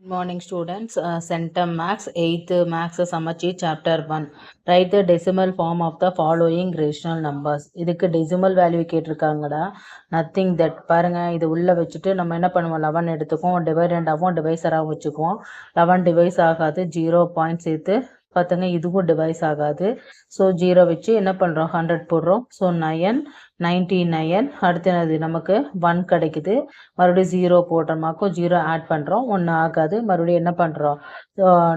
Good morning students. Centum Max 8th Max Samachi Chapter 1. Write the decimal form of the following rational numbers. இதுக்கு decimal value கேட்டிருக்காங்கடா. Nothing that பாருங்க இது உள்ள வச்சுட்டு நம்ம என்ன பண்ணுவோம் 11 எடுத்துக்குவோம் டிவைடண்ட் ஆகும் டிவைசராகவும் வச்சுக்குவோம் 11 டிவைஸ் ஆகாது 0 பாயிண்ட் சேர்த்து பார்த்துங்க இதுவும் டிவைஸ் ஆகாது ஸோ 0 வச்சு என்ன பண்ணுறோம் 100 போடுறோம் ஸோ 99 அடுத்தது நமக்கு 1 கிடைக்குது மறுபடியும் 0 போடுறோமாக்கும் 0 ஆட் பண்ணுறோம் 1 ஆகாது மறுபடியும் என்ன பண்ணுறோம்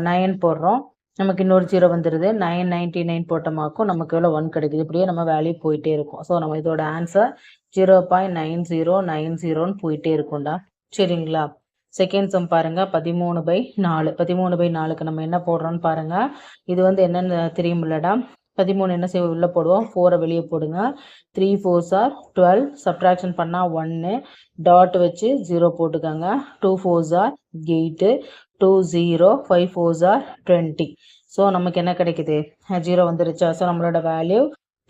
9 போடுறோம் நமக்கு இன்னொரு 0 வந்துடுது 999 போட்டோமாக்கும் நமக்கு எவ்வளோ 1 கிடைக்குது இப்படியே நம்ம வேல்யூ போயிட்டே இருக்கும் ஸோ நம்ம இதோட ஆன்சர் 0.9090ன்னு போயிட்டே இருக்கும்டா சரிங்களா செகண்ட் சம் பாருங்க 13/4 13/4க்கு நம்ம என்ன போடுறோம்னு பாருங்க இது வந்து என்னன்னு தெரியுமில்லடா 13 என்ன செய்வோம் உள்ள போடுவோம் 4 வெளியே போடுங்க 3 4s are 12 சப்ட்ராக்ஷன் பண்ணா 1 டாட் வச்சு 0 போட்டுக்கோங்க 2 4s are 8 2 0 5 4s are 20 so நமக்கு என்ன கிடைக்குது 0 வந்துருச்சா ஸோ நம்மளோட வேல்யூ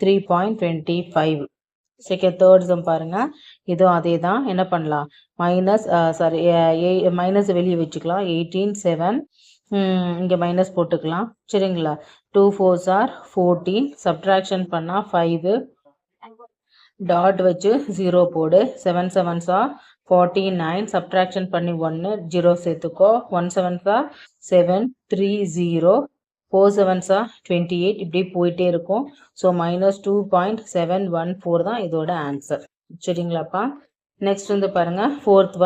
3.25 செகண்ட் தேர்ட் சம் பாருங்க இதுவும் அதே தான் என்ன பண்ணலாம் மைனஸ் மைனஸ் வெளியே வச்சுக்கலாம் 18 7 இங்கே மைனஸ் போட்டுக்கலாம் சரிங்களா 2 4s are 14 சப்ட்ராக்ஷன் பண்ணால் 5 டாட் வச்சு 0 போடு 7 7s are 49 சப்ட்ராக்ஷன் பண்ணி 1 0 சேர்த்துக்கோ 1 7s are 7 3 0 4 7s are 28 இப்படி போயிட்டே இருக்கும் ஸோ -2.714 தான் இதோட ஆன்சர் சரிங்களாப்பா நெக்ஸ்ட் வந்து பாருங்க ஃபோர்த்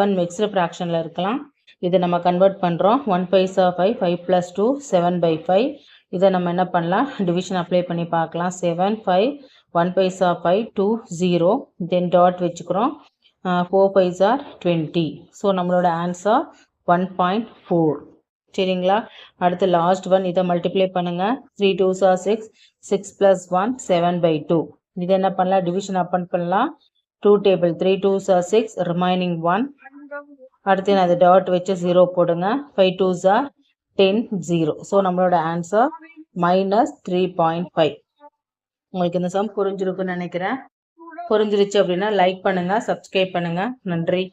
ஒன் மிக்ஸ்டு ஃப்ராக்ஷனில் இருக்கலாம் இதை நம்ம கன்வெர்ட் பண்ணுறோம் 1 5s are 5 5 + 2 7/5 இதை நம்ம என்ன பண்ணலாம் டிவிஷன் அப்ளை பண்ணி பார்க்கலாம் 7 5 1 5s are 5 2 0 தென் டாட் வச்சுக்கிறோம் 4 5s are 20 ஸோ நம்மளோட ஆன்சர் 1.4 சரிங்களா அடுத்து லாஸ்ட் ஒன் இதை மல்டிப்ளை பண்ணுங்க 3 2s are 6 6 + 1 7/2 இது என்ன பண்ணலாம் டிவிஷன் அப்பன் பண்ணலாம் 2 டேபிள் 3 2s are 6 ரிமைனிங் 1 அடுத்து நான் அது டாட் வச்சு 0 போடுங்க 5 2s are 10 0 ஸோ நம்மளோட ஆன்சர் -3.5 உங்களுக்கு இந்த சம் புரிஞ்சிருக்குன்னு நினைக்கிறேன் புரிஞ்சிருச்சு அப்படின்னா லைக் பண்ணுங்க சப்ஸ்கிரைப் பண்ணுங்க நன்றி